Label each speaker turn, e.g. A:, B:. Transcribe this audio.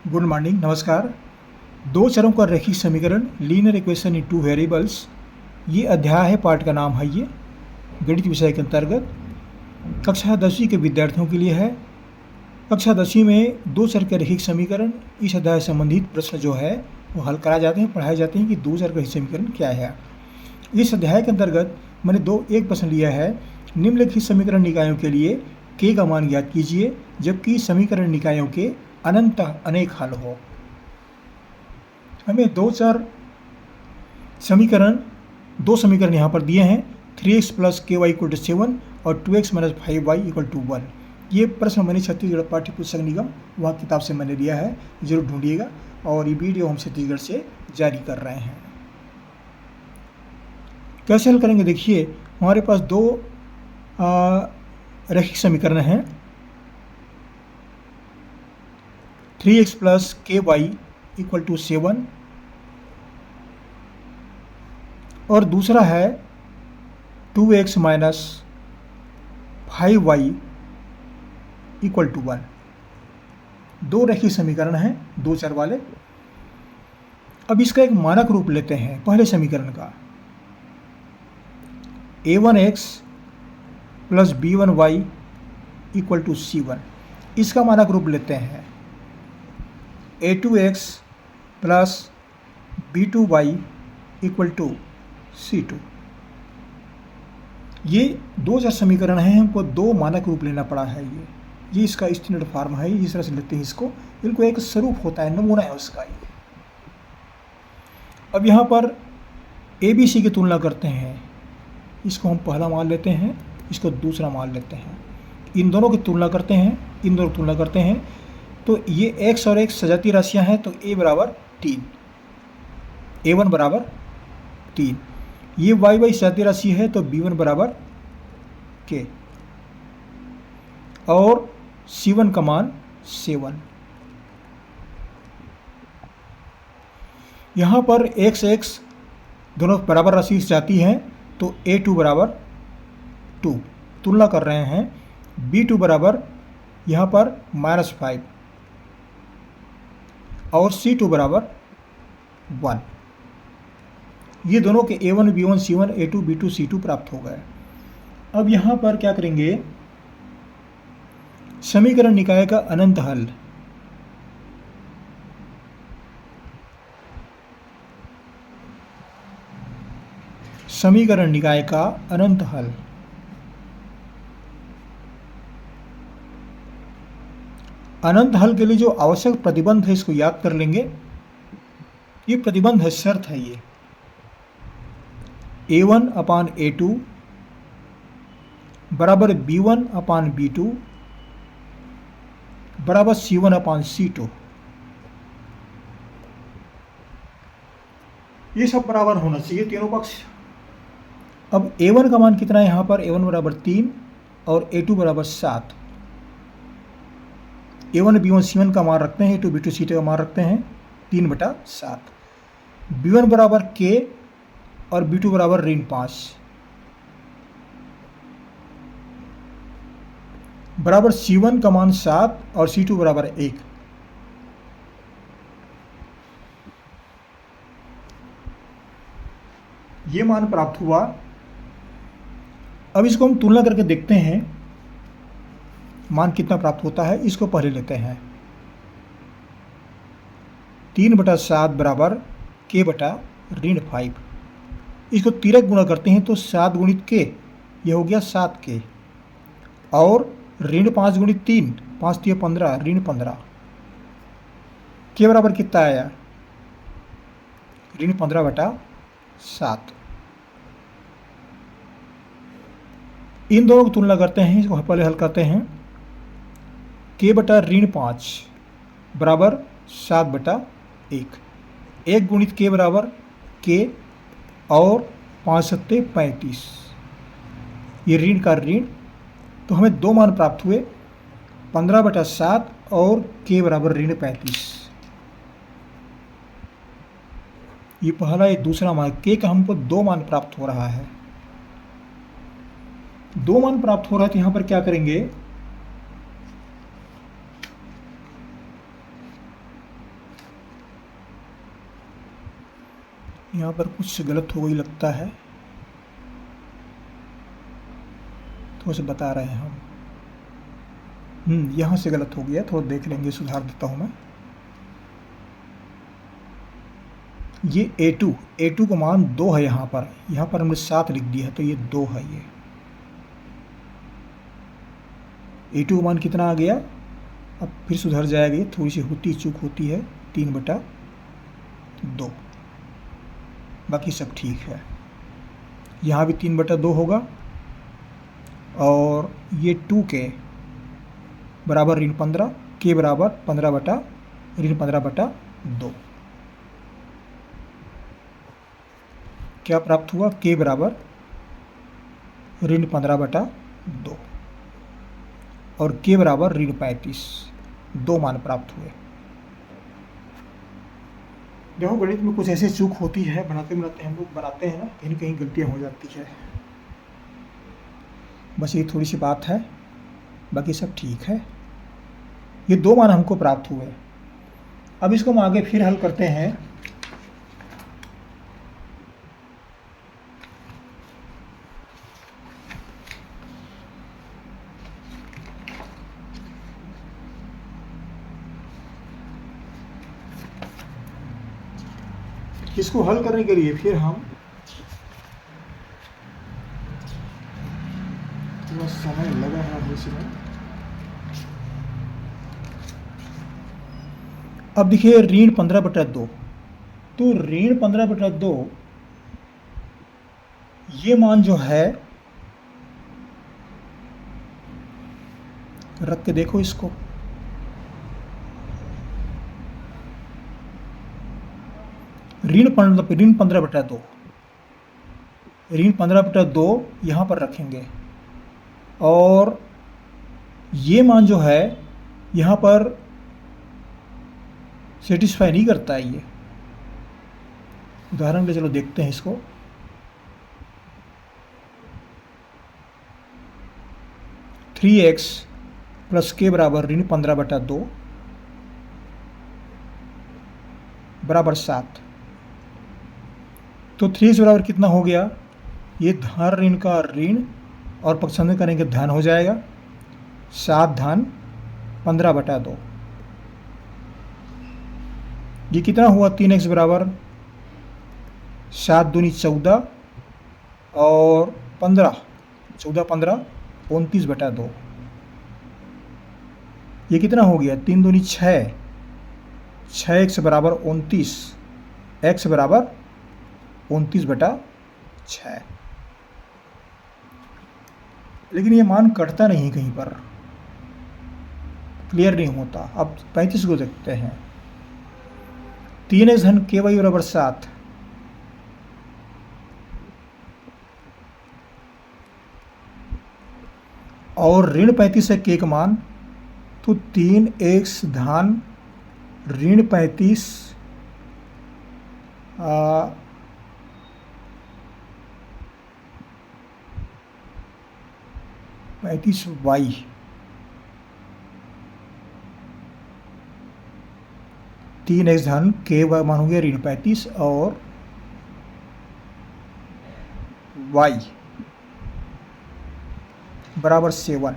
A: Good morning, नमस्कार। दो चरों का रैखिक समीकरण linear equation in two variables, ये अध्याय है, पाठ का नाम है ये गणित विषय के अंतर्गत कक्षा 10वीं के विद्यार्थियों के लिए है। कक्षा 10वीं में दो चर के रैखिक समीकरण, इस अध्याय से संबंधित प्रश्न जो है वो हल कराए जाते हैं, पढ़ाए जाते हैं कि दो चर का रैखिक समीकरण क्या है। इस अध्याय के अंतर्गत मैंने एक प्रश्न लिया है, निम्नलिखित समीकरण निकायों के लिए k का मान ज्ञात कीजिए जबकि समीकरण निकायों के अनंत अनेक हल हो। हमें दो समीकरण यहाँ पर दिए हैं, 3x + ky = 7 और 2x - 5y = 1। ये प्रश्न मैंने छत्तीसगढ़ पाठ्य पुस्तक निगम वह किताब से मैंने लिया है, जरूर ढूंढिएगा। और ये वीडियो हम छत्तीसगढ़ से जारी कर रहे हैं। कैसे हल करेंगे, देखिए हमारे पास दो रैखिक समीकरण हैं, 3x + ky = 7 और दूसरा है 2x - 5y = 1। दो रैखिक समीकरण हैं, दो चर वाले। अब इसका एक मानक रूप लेते हैं पहले समीकरण का, a1x + b1y = c1। इसका मानक रूप लेते हैं a2x + b2y = c2। ये दो चर समीकरण हैं, हमको दो मानक रूप लेना पड़ा है। ये इसका स्टैंडर्ड फॉर्म है, इस तरह से लेते हैं इसको। इनको एक स्वरूप होता है, नमूना है उसका ये। अब यहाँ पर ए बी सी की तुलना करते हैं, इसको हम पहला मान लेते हैं, इसको दूसरा मान लेते हैं। इन दोनों की तुलना करते हैं, इन दोनों की तुलना करते हैं, तो ये x और x सजातीय राशियाँ हैं, तो a = 3, a1 = 3। ये y सजातीय राशि है, तो b1 = k और c1 का मान 7। यहाँ पर x दोनों बराबर राशि जाती हैं, तो a2 = 2 तुलना कर रहे हैं। b2 = यहाँ पर -5 और c2 = 1। ये दोनों के a1 b1 c1 a2 b2 c2 प्राप्त हो गए। अब यहाँ पर क्या करेंगे, समीकरण निकाय का अनंत हल। समीकरण निकाय का अनंत हल। अनंत हल के लिए जो आवश्यक प्रतिबंध है इसको याद कर लेंगे। ये प्रतिबंध है, शर्त है ये, a1/a2 बराबर b1/b2 बराबर c1/c2। ये सब बराबर होना चाहिए, तीनों पक्ष। अब a1 का मान कितना है, यहाँ पर a1 = 3 और a2 = 7। a1 b1 c1 का मान रखते हैं, a2 b2 c2 का मान रखते हैं 3/7। b1 = k और b2 = -5 बराबर c1 का मान 7 और c2 = 1। ये मान प्राप्त हुआ। अब इसको हम तुलना करके देखते हैं मान कितना प्राप्त होता है। इसको पहले लेते हैं, 3/7 बराबर k/-5। इसको तिरक गुणा करते हैं, तो 7 × k ये हो गया 7k और -5 × 3 5 × 15 -15। के बराबर कितना आया, -15/7। इन दोनों की तुलना करते हैं, इसको पहले हल करते हैं। k/-5 बराबर 7/1। 1 × k बराबर k और 5 × 7 = 35। ये ऋण का ऋण, तो हमें दो मान प्राप्त हुए, 15/7 और k बराबर -35। ये पहला, ये दूसरा मान, k का हमको दो मान प्राप्त हो रहा है। दो मान प्राप्त हो रहा है, तो यहाँ पर क्या करेंगे, यहाँ पर कुछ गलत हो गई लगता है, थोड़ा सा बता रहे हैं हम। यहाँ से गलत हो गया, थोड़ा देख लेंगे, सुधार देता हूँ मैं। ये A2 का मान 2 है यहाँ पर हमने 7 लिख दिया है, तो ये 2 है। ये A2 का मान कितना आ गया, अब फिर सुधर जाएगा, ये थोड़ी सी चूक होती है, 3/2, बाकी सब ठीक है। यहाँ भी 3/2 होगा, और ये 2k बराबर ऋण 15, k बराबर 15/2। क्या प्राप्त हुआ, k बराबर ऋण 15/2 और k बराबर ऋण 35, 2 मान प्राप्त हुए। देखो गणित में कुछ ऐसी चूक होती है, बनाते हम लोग बनाते हैं ना, कहीं न कहीं गलतियाँ हो जाती है, बस ये थोड़ी सी बात है, बाकी सब ठीक है। ये 2 मान हमको प्राप्त हुए। अब इसको हम आगे फिर हल करते हैं। इसको हल करने के लिए फिर हम थोड़ा समय लगा है इसमें। अब देखिए ऋण 15/2, तो ऋण 15/2 ये मान जो है, रख के देखो इसको, ऋण 15/2, ऋण 15/2 यहाँ पर रखेंगे, और ये मान जो है यहाँ पर सेटिस्फाई नहीं करता है। ये उदाहरण के चलो देखते हैं इसको। थ्री एक्स प्लस के बराबर ऋण 15/2 बराबर 7। तो 3x बराबर कितना हो गया, ये धन ऋण का ऋण और पक्षांतर करेंगे धन हो जाएगा, 7 धन 15/2। ये कितना हुआ, 3x बराबर 7 दूनी 14 और 15, 14 15 29/2। ये कितना हो गया, 3 दूनी 6, 6x बराबर 29, x बराबर 29/6। लेकिन ये मान कटता नहीं, कहीं पर क्लियर नहीं होता। अब 35 को देखते हैं। 3x धन ky बराबर 7, और ऋण 35 है k का मान, तो 3x धन ऋण 35 35y, तीन एक्स धन के मान हो गया ऋण 35 और y बराबर 7।